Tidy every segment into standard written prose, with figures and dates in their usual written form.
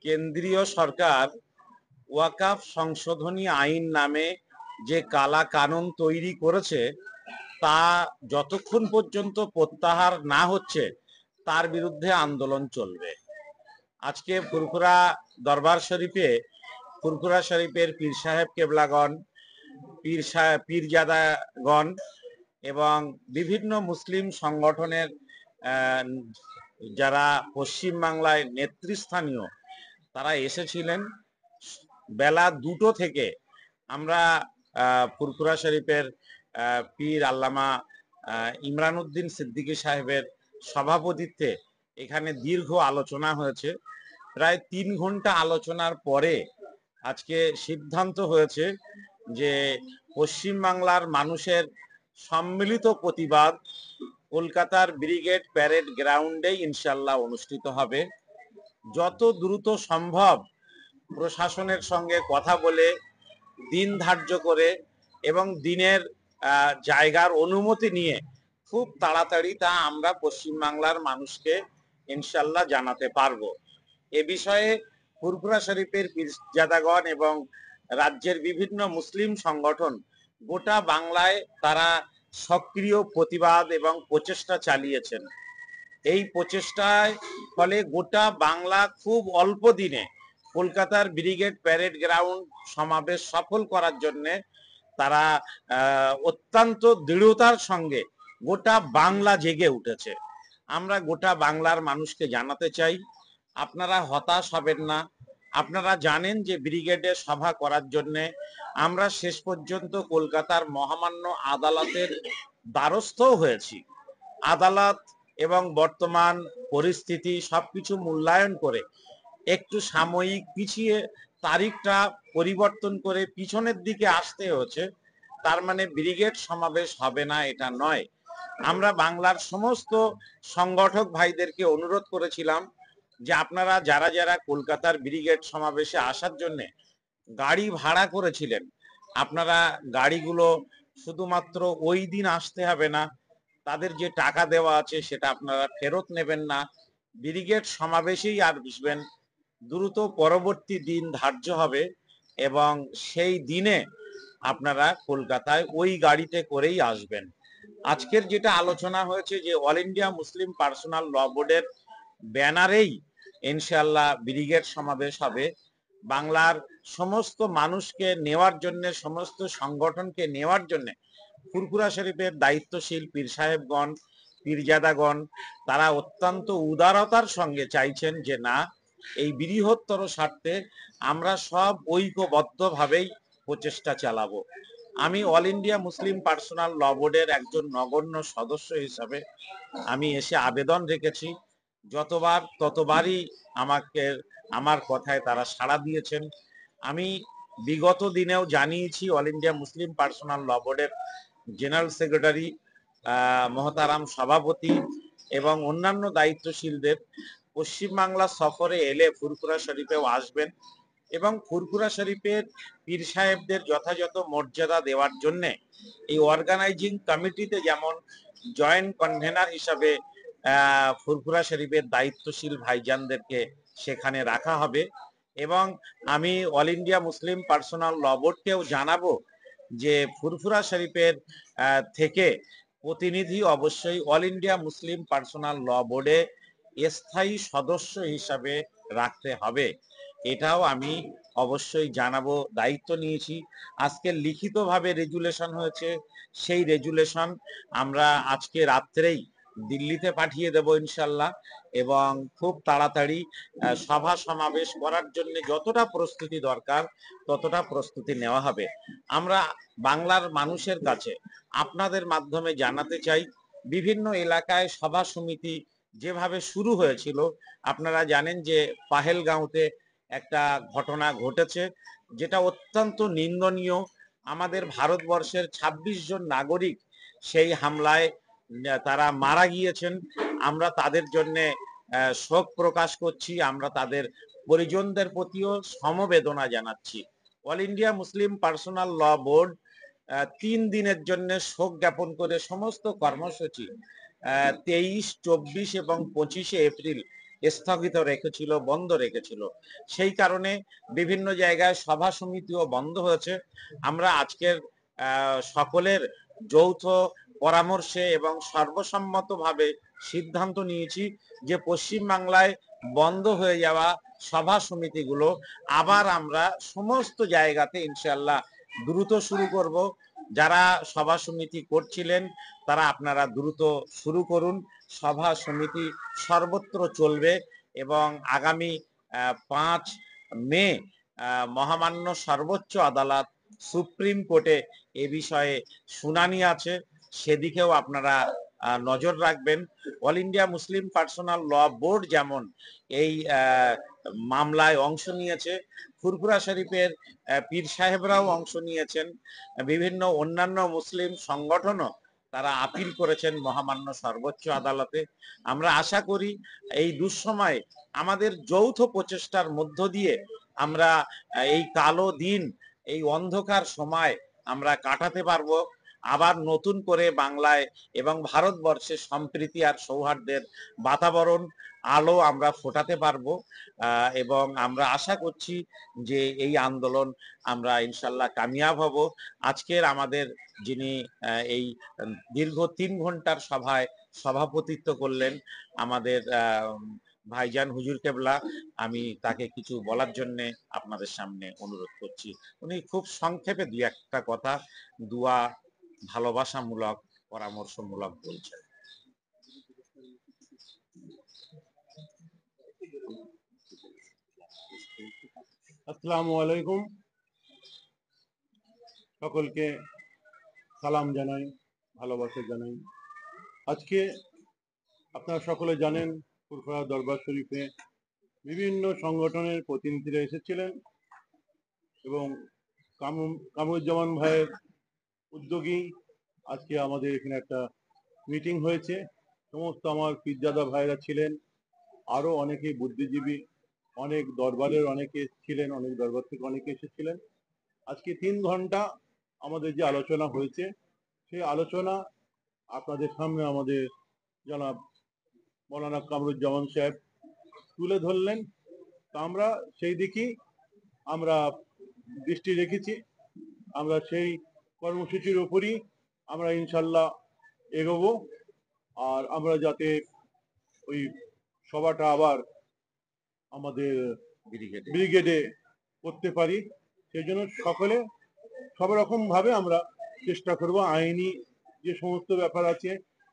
কেন্দ্রীয় সরকার ওয়াকাফ সংশোধনী আইন নামে যে কালা কানুন তৈরি করেছে তা যতক্ষণ পর্যন্ত প্রত্যাহার না হচ্ছে তার বিরুদ্ধে আন্দোলন চলবে। আজকে ফুরফুরা দরবার শরীফে ফুরফুরা শরীফের পীর সাহেব কেবলাগণ, পীরজাদাগণ এবং বিভিন্ন মুসলিম সংগঠনের যারা পশ্চিম বাংলায় নেতৃস্থানীয় তারা এসেছিলেন। বেলা 2টো থেকে আমরা ফুরফুরা শরীফের পীর আল্লামা ইমরান উদ্দিন সিদ্দিকী সাহেবের সভাপতিত্বে এখানে দীর্ঘ আলোচনা হয়েছে। প্রায় 3 ঘন্টা আলোচনার পরে আজকে সিদ্ধান্ত হয়েছে যে পশ্চিম বাংলার মানুষের সম্মিলিত প্রতিবাদ কলকাতার ব্রিগেড প্যারেড গ্রাউন্ডে ইনশাল্লাহ অনুষ্ঠিত হবে। যত দ্রুত সম্ভব প্রশাসনের সঙ্গে কথা বলে দিন ধার্য করে এবং দিনের জায়গার অনুমতি নিয়ে খুব তাড়াতাড়ি তা আমরা পশ্চিমবাংলার মানুষকে ইনশাল্লাহ জানাতে পারবো। এ বিষয়ে ফুরফুরা শরীফের পীরজাদাগণ এবং রাজ্যের বিভিন্ন মুসলিম সংগঠন গোটা বাংলায় তারা সক্রিয় প্রতিবাদ এবং প্রচেষ্টা চালিয়েছেন। এই প্রচেষ্টায় ফলে গোটা বাংলা খুব অল্প দিনে কলকাতার ব্রিগেড প্যারেড গ্রাউন্ড সমাবেশ সফল করার জন্য তারা অত্যন্ত দৃঢ়তার সঙ্গে গোটা বাংলা জেগে উঠেছে। আমরা গোটা বাংলার মানুষকে জানাতে চাই, আপনারা হতাশ হবেন না। আপনারা জানেন যে ব্রিগেডে সভা করার জন্য আমরা শেষ পর্যন্ত কলকাতার মহামান্য আদালতের দ্বারস্থ হয়েছি। আদালত এবং বর্তমান পরিস্থিতি সবকিছু মূল্যায়ন করে একটু সাময়িক পিছিয়ে তারিখটা পরিবর্তন করে পিছনের দিকে আসতে হচ্ছে। তার মানে ব্রিগেড সমাবেশ হবে না এটা নয়। আমরা বাংলার সমস্ত সংগঠক ভাইদেরকে অনুরোধ করেছিলাম যে আপনারা যারা যারা কলকাতার ব্রিগেড সমাবেশে আসার জন্য গাড়ি ভাড়া করেছিলেন, আপনারা গাড়িগুলো শুধুমাত্র ওই দিন আসতে হবে না, তাদের যে টাকা দেওয়া আছে সেটা আপনারা ফেরত নেবেন না, ব্রিগেড সমাবেশেই আর আসবেন। দ্রুত পরবর্তী দিন ধার্য হবে এবং সেই দিনে আপনারা কলকাতায় ওই গাড়িতে করেই আসবেন। আজকের যেটা আলোচনা হয়েছে যে অল ইন্ডিয়া মুসলিম পার্সোনাল ল বোর্ডের ব্যানারেই ইনশাআল্লাহ ব্রিগেড সমাবেশ হবে। বাংলার সমস্ত মানুষকে নেওয়ার জন্য, সমস্ত সংগঠনকে নেওয়ার জন্য ফুরফুরা শরীফের দায়িত্বশীল পীর সাহেবগণ, পীরজাদাগণ তারা অত্যন্ত উদারতার সঙ্গে চাইছেন যে না, এই বৃহত্তর স্বার্থে আমরা সব ঐক্যবদ্ধভাবেই প্রচেষ্টা চালাবো। আমি অল ইন্ডিয়া মুসলিম পার্সোনাল ল বোর্ডের একজন নগণ্য সদস্য হিসাবে আমি এসে আবেদন রেখেছি। যতবার ততবারই আমার কথায় তারা সাড়া দিয়েছেন। আমি বিগত দিনেও জানিয়েছি অল ইন্ডিয়া মুসলিম পার্সোনাল ল বোর্ডের জেনারেল সেক্রেটারি, মহতারাম সভাপতি এবং অন্যান্য দায়িত্বশীলদের পশ্চিমবাংলা সফরে এলে ফুরফুরা শরীফেও আসবেন এবং ফুরফুরা শরীফের পীর সাহেবদের যথাযথ মর্যাদা দেওয়ার জন্য এই অর্গানাইজিং কমিটিতে যেমন জয়েন্ট কনভেনার হিসাবে ফুরফুরা শরীফের দায়িত্বশীল ভাইজানদেরকে সেখানে রাখা হবে। এবং আমি অল ইন্ডিয়া মুসলিম পার্সোনাল ল বোর্ডকেও জানাবো যে ফুরফুরা শরীফের থেকে প্রতিনিধি অবশ্যই অল ইন্ডিয়া মুসলিম পার্সোনাল ল বোর্ডে স্থায়ী সদস্য হিসাবে রাখতে হবে। এটাও আমি অবশ্যই জানাবো, দায়িত্ব নিয়েছি। আজকে লিখিতভাবে রেজুলেশন হয়েছে, সেই রেজুলেশন আমরা আজকে রাত্রেই দিল্লিতে পাঠিয়ে দেব ইনশাল্লাহ এবং খুব তাড়াতাড়ি সভা সমাবেশ করার জন্য যতটা প্রস্তুতি দরকার ততটা প্রস্তুতি নেওয়া হবে। আমরা বাংলার মানুষের কাছে আপনাদের মাধ্যমে জানাতে চাই, বিভিন্ন এলাকায় সভা সমিতি যেভাবে শুরু হয়েছিল, আপনারা জানেন যে পাহেলগাঁওতে একটা ঘটনা ঘটেছে যেটা অত্যন্ত নিন্দনীয়। আমাদের ভারতবর্ষের ২৬ জন নাগরিক সেই হামলায় তারা মারা গিয়েছেন। আমরা তাদের জন্য শোক প্রকাশ করছি, আমরা তাদের পরিজনদের প্রতিও সমবেদনা জানাচ্ছি। অল ইন্ডিয়া মুসলিম পার্সোনাল ল বোর্ড 3 দিনের জন্য শোক জ্ঞাপন করে সমস্ত কর্মসূচি 23, 24 এবং 25 এপ্রিল স্থগিত রেখেছিল, বন্ধ রেখেছিল। সেই কারণে বিভিন্ন জায়গায় সভা সমিতিও বন্ধ হয়েছে। আমরা আজকের সকলের যৌথ পরামর্শে এবং সর্বসম্মতভাবে সিদ্ধান্ত নিয়েছি যে পশ্চিমবাংলায় বন্ধ হয়ে যাওয়া সভা সমিতিগুলো আবার আমরা সমস্ত জায়গাতে ইনশাআল্লাহ দ্রুত শুরু করব। যারা সভা সমিতি করছিলেন তারা আপনারা দ্রুত শুরু করুন। সভা সমিতি সর্বত্র চলবে এবং আগামী 5 মে মহামান্য সর্বোচ্চ আদালত সুপ্রিম কোর্টে এ বিষয়ে শুনানি আছে, সেদিকেও আপনারা নজর রাখবেন। অল ইন্ডিয়া মুসলিম পার্সোনাল ল বোর্ড যেমন এই মামলায় অংশ নিয়েছে, ফুরফুরা শরীফের পীর সাহেবরাও অংশ নিয়েছেন, বিভিন্ন অন্যান্য মুসলিম সংগঠনও তারা আপিল করেছেন মহামান্য সর্বোচ্চ আদালতে। আমরা আশা করি এই দুঃসময়ে আমাদের যৌথ প্রচেষ্টার মধ্য দিয়ে আমরা এই কালো দিন, এই অন্ধকার সময় আমরা কাটাতে পারবো। আবার নতুন করে বাংলায় এবং ভারতবর্ষে সম্প্রীতি আর সৌহার্দ্যের বাতাবরণ আলো আমরা ফোটাতে পারবো। এবং আমরা আশা করছি যে এই আন্দোলন আমরা ইনশাল্লাহ কামিয়াব হব। আজকের আমাদের যিনি এই দীর্ঘ 3 ঘন্টার সভায় সভাপতিত্ব করলেন আমাদের ভাইজান হুজুর কেবলা, আমি তাকে কিছু বলার জন্য আপনাদের সামনে অনুরোধ করছি। উনি খুব সংক্ষেপে 2-1টা কথা দোয়া ভালোবাসামূলক পরামর্শমূলক বলছেন। আসসালামু আলাইকুম, সকলকে সালাম জানাই, ভালোবাসা জানাই। আজকে আপনারা সকলে জানেন ফুরফুরা দরবার শরীফে বিভিন্ন সংগঠনের প্রতিনিধিরা এসেছিলেন এবং কামরুজ্জামান ভাইয়ের উদ্যোগী আজকে আমাদের এখানে একটা মিটিং হয়েছে। সমস্ত আমার পীরজাদা ভাইরা ছিলেন, আরো অনেকে বুদ্ধিজীবী, অনেক দরবারের অনেকে ছিলেন, অনেক দরবার থেকে অনেকে এসেছিলেন। আজকে 3 ঘন্টা আমাদের যে আলোচনা হয়েছে সেই আলোচনা আপনাদের সামনে আমাদের জনাব মৌলানা কামরুজ্জামান সাহেব তুলে ধরলেন। তা আমরা সেই দিকেই আমরা দৃষ্টি রেখেছি, আমরা সেই কর্মসূচির উপরই আমরা ইনশাল্লাহ এগোবো। আর আমরা যাতে ওই সভাটা আবার আমাদের ব্রিগেডে করতে পারি সেই জন্য সকলে সব রকম ভাবে আমরা চেষ্টা করব। আইনি যে সমস্ত ব্যাপার আছে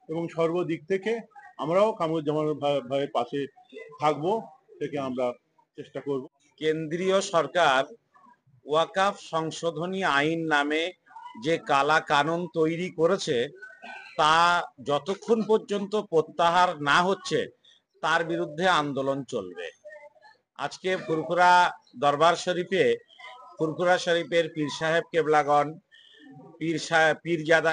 এবং সর্বদিক থেকে আমরাও কামরুজ্জামান ভাইয়ের পাশে থাকবো, থেকে আমরা চেষ্টা করব। কেন্দ্রীয় সরকার ওয়াকাফ সংশোধনী আইন নামে যে কালা কানুন তৈরি করেছে তা যতক্ষণ পর্যন্ত প্রত্যাহার না হচ্ছে তার বিরুদ্ধে আন্দোলন চলবে। আজকে ফুরফুরা দরবার শরীফে ফুরফুরা শরীফের পীর সাহেব কেবলাগণ, পীরজাদা